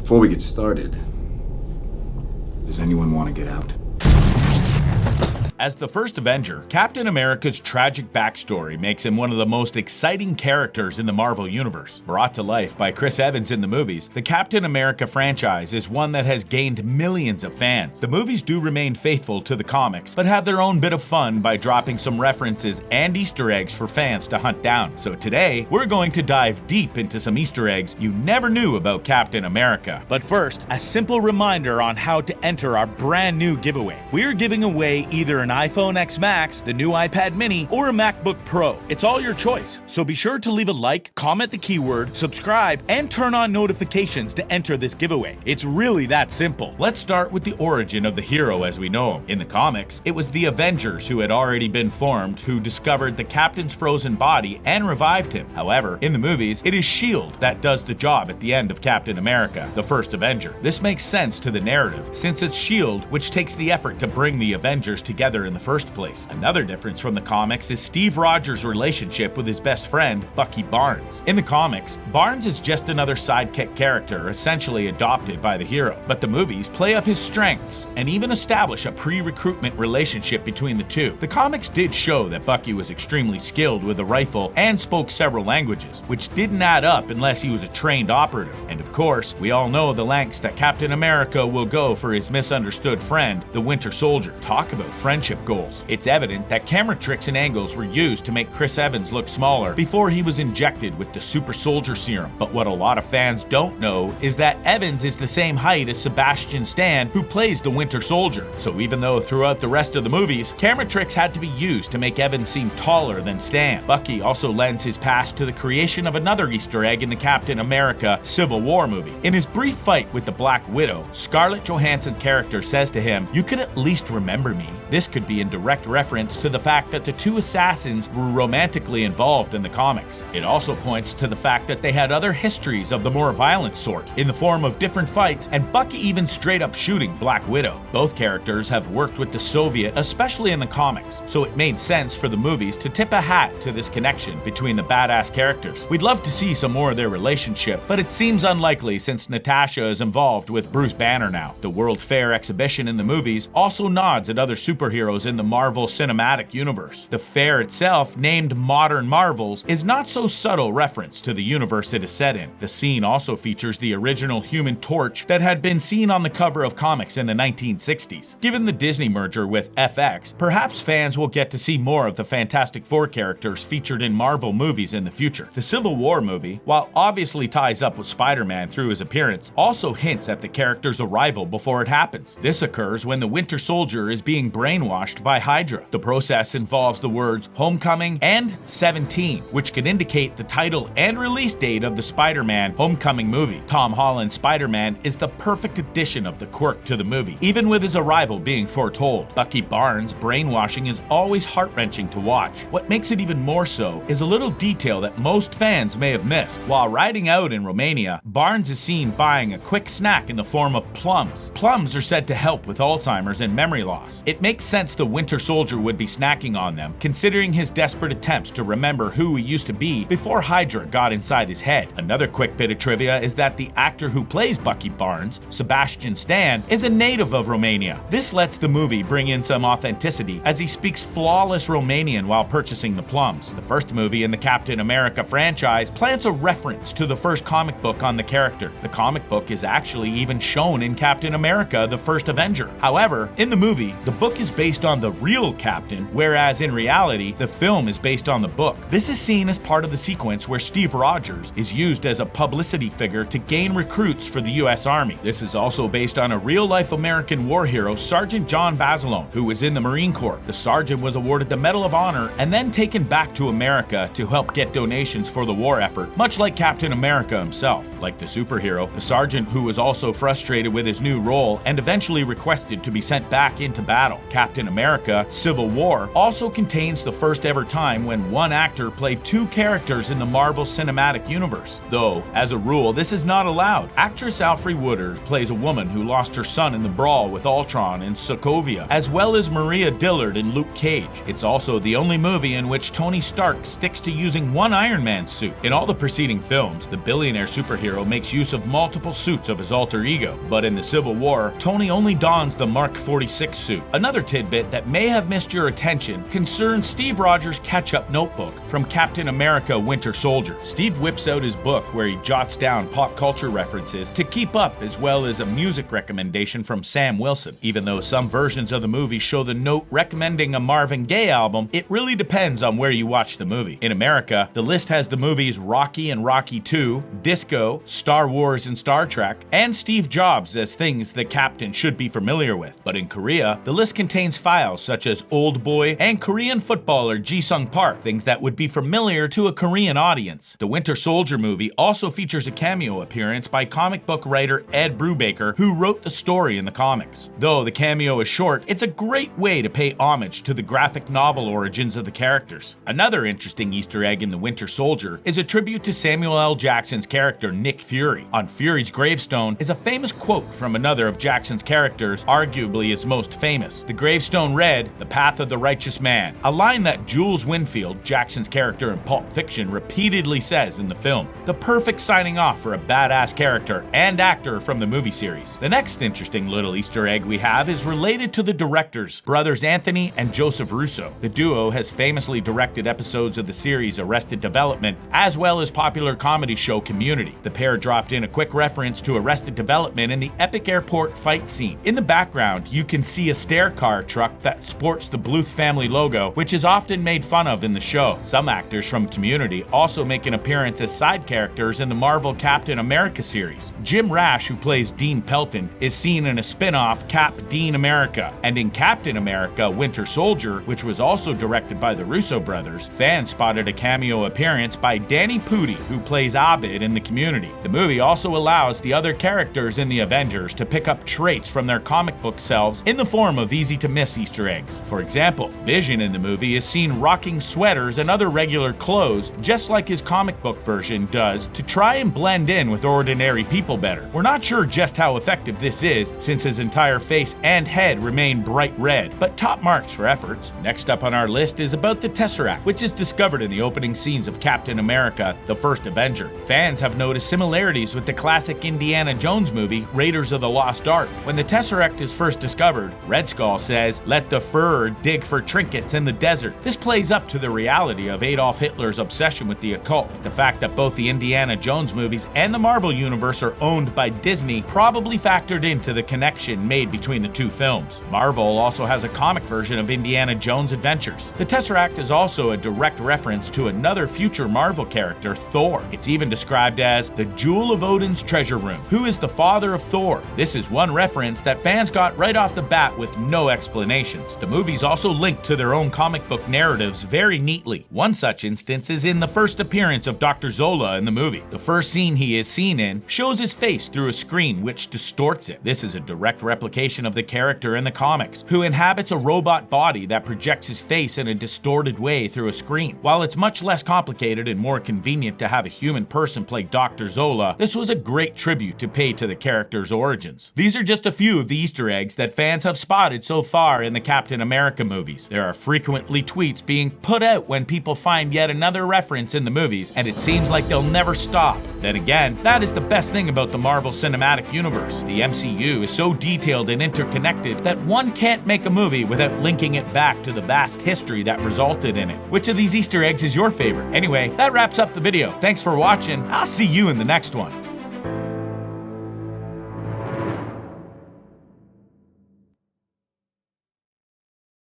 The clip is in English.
Before we get started, does anyone want to get out? As the first Avenger, Captain America's tragic backstory makes him one of the most exciting characters in the Marvel Universe. Brought to life by Chris Evans in the movies, the Captain America franchise is one that has gained millions of fans. The movies do remain faithful to the comics, but have their own bit of fun by dropping some references and Easter eggs for fans to hunt down. So today, we're going to dive deep into some Easter eggs you never knew about Captain America. But first, a simple reminder on how to enter our brand new giveaway. We're giving away either an iPhone X Max, the new iPad mini, or a MacBook Pro. It's all your choice. So be sure to leave a like, comment the keyword, subscribe, and turn on notifications to enter this giveaway. It's really that simple. Let's start with the origin of the hero as we know him. In the comics, it was the Avengers who had already been formed who discovered the Captain's frozen body and revived him. However, in the movies, it is S.H.I.E.L.D. that does the job at the end of Captain America, the first Avenger. This makes sense to the narrative, since it's S.H.I.E.L.D. which takes the effort to bring the Avengers together in the first place. Another difference from the comics is Steve Rogers' relationship with his best friend, Bucky Barnes. In the comics, Barnes is just another sidekick character, essentially adopted by the hero. But the movies play up his strengths and even establish a pre-recruitment relationship between the two. The comics did show that Bucky was extremely skilled with a rifle and spoke several languages, which didn't add up unless he was a trained operative. And of course, we all know the lengths that Captain America will go for his misunderstood friend, the Winter Soldier. Talk about friendship goals. It's evident that camera tricks and angles were used to make Chris Evans look smaller before he was injected with the super soldier serum. But what a lot of fans don't know is that Evans is the same height as Sebastian Stan, who plays the Winter Soldier. So even though throughout the rest of the movies, camera tricks had to be used to make Evans seem taller than Stan. Bucky also lends his past to the creation of another Easter egg in the Captain America Civil War movie. In his brief fight with the Black Widow, Scarlett Johansson's character says to him, "You could at least remember me." This could be in direct reference to the fact that the two assassins were romantically involved in the comics. It also points to the fact that they had other histories of the more violent sort, in the form of different fights, and Bucky even straight up shooting Black Widow. Both characters have worked with the Soviet, especially in the comics, so it made sense for the movies to tip a hat to this connection between the badass characters. We'd love to see some more of their relationship, but it seems unlikely since Natasha is involved with Bruce Banner now. The World Fair exhibition in the movies also nods at other superheroes in the Marvel Cinematic Universe. The fair itself, named Modern Marvels, is not so subtle reference to the universe it is set in. The scene also features the original Human Torch that had been seen on the cover of comics in the 1960s. Given the Disney merger with FX, perhaps fans will get to see more of the Fantastic Four characters featured in Marvel movies in the future. The Civil War movie, while obviously ties up with Spider-Man through his appearance, also hints at the character's arrival before it happens. This occurs when the Winter Soldier is being brainwashed by Hydra. The process involves the words Homecoming and 17, which could indicate the title and release date of the Spider-Man Homecoming movie. Tom Holland's Spider-Man is the perfect addition of the quirk to the movie, even with his arrival being foretold. Bucky Barnes' brainwashing is always heart-wrenching to watch. What makes it even more so is a little detail that most fans may have missed. While riding out in Romania, Barnes is seen buying a quick snack in the form of plums. Plums are said to help with Alzheimer's and memory loss. It makes sense the Winter Soldier would be snacking on them, considering his desperate attempts to remember who he used to be before Hydra got inside his head. Another quick bit of trivia is that the actor who plays Bucky Barnes, Sebastian Stan, is a native of Romania. This lets the movie bring in some authenticity as he speaks flawless Romanian while purchasing the plums. The first movie in the Captain America franchise plants a reference to the first comic book on the character. The comic book is actually even shown in Captain America The First Avenger. However, in the movie, the book is based on the real Captain, whereas in reality, the film is based on the book. This is seen as part of the sequence where Steve Rogers is used as a publicity figure to gain recruits for the US Army. This is also based on a real-life American war hero, Sergeant John Basilone, who was in the Marine Corps. The sergeant was awarded the Medal of Honor and then taken back to America to help get donations for the war effort, much like Captain America himself. Like the superhero, the sergeant who was also frustrated with his new role and eventually requested to be sent back into battle. Captain Captain America Civil War also contains the first ever time when one actor played two characters in the Marvel Cinematic Universe. Though, as a rule, this is not allowed. Actress Alfre Woodard plays a woman who lost her son in the brawl with Ultron in Sokovia, as well as Maria Dillard in Luke Cage. It's also the only movie in which Tony Stark sticks to using one Iron Man suit. In all the preceding films, the billionaire superhero makes use of multiple suits of his alter ego, but in the Civil War, Tony only dons the Mark 46 suit. Another tidbit that may have missed your attention concerns Steve Rogers' catch-up notebook from Captain America Winter Soldier. Steve whips out his book where he jots down pop culture references to keep up, as well as a music recommendation from Sam Wilson. Even though some versions of the movie show the note recommending a Marvin Gaye album, it really depends on where you watch the movie. In America, the list has the movies Rocky and Rocky II, Disco, Star Wars and Star Trek, and Steve Jobs as things the captain should be familiar with. But in Korea, the list contains files such as Old Boy and Korean footballer Ji-sung Park, things that would be familiar to a Korean audience. The Winter Soldier movie also features a cameo appearance by comic book writer Ed Brubaker, who wrote the story in the comics. Though the cameo is short, it's a great way to pay homage to the graphic novel origins of the characters. Another interesting Easter egg in The Winter Soldier is a tribute to Samuel L. Jackson's character Nick Fury. On Fury's gravestone is a famous quote from another of Jackson's characters, arguably his most famous. The gravestone read, "The path of the righteous man," a line that Jules Winfield, Jackson's character in Pulp Fiction, repeatedly says in the film. The perfect signing off for a badass character and actor from the movie series. The next interesting little Easter egg we have is related to the directors, brothers Anthony and Joseph Russo. The duo has famously directed episodes of the series Arrested Development, as well as popular comedy show Community. The pair dropped in a quick reference to Arrested Development in the epic airport fight scene. In the background, you can see a stair car truck that sports the Bluth family logo, which is often made fun of in the show. Some actors from Community also make an appearance as side characters in the Marvel Captain America series. Jim Rash, who plays Dean Pelton, is seen in a spin-off Cap Dean America, and in Captain America Winter Soldier, which was also directed by the Russo brothers, fans spotted a cameo appearance by Danny Pudi, who plays Abed in the Community. The movie also allows the other characters in the Avengers to pick up traits from their comic book selves in the form of easy-to-miss Easter eggs. For example, Vision in the movie is seen rocking sweaters and other regular clothes, just like his comic book version does, to try and blend in with ordinary people better. We're not sure just how effective this is, since his entire face and head remain bright red, but top marks for efforts. Next up on our list is about the Tesseract, which is discovered in the opening scenes of Captain America The First Avenger. Fans have noticed similarities with the classic Indiana Jones movie Raiders of the Lost Ark. When the Tesseract is first discovered, Red Skull says, "Let the Fuhrer dig for trinkets in the desert." This plays up to the reality of Adolf Hitler's obsession with the occult. The fact that both the Indiana Jones movies and the Marvel Universe are owned by Disney probably factored into the connection made between the two films. Marvel also has a comic version of Indiana Jones Adventures. The Tesseract is also a direct reference to another future Marvel character, Thor. It's even described as the Jewel of Odin's treasure room. Who is the father of Thor? This is one reference that fans got right off the bat with no explanations. The movies also link to their own comic book narratives very neatly. One such instance is in the first appearance of Dr. Zola in the movie. The first scene he is seen in shows his face through a screen which distorts it. This is a direct replication of the character in the comics, who inhabits a robot body that projects his face in a distorted way through a screen. While it's much less complicated and more convenient to have a human person play Dr. Zola, this was a great tribute to pay to the character's origins. These are just a few of the Easter eggs that fans have spotted so far in the Captain America movies. There are frequently tweets being put out when people find yet another reference in the movies, and it seems like they'll never stop. Then again, that is the best thing about the Marvel Cinematic Universe. The MCU is so detailed and interconnected that one can't make a movie without linking it back to the vast history that resulted in it. Which of these Easter eggs is your favorite? Anyway, that wraps up the video. Thanks for watching. I'll see you in the next one.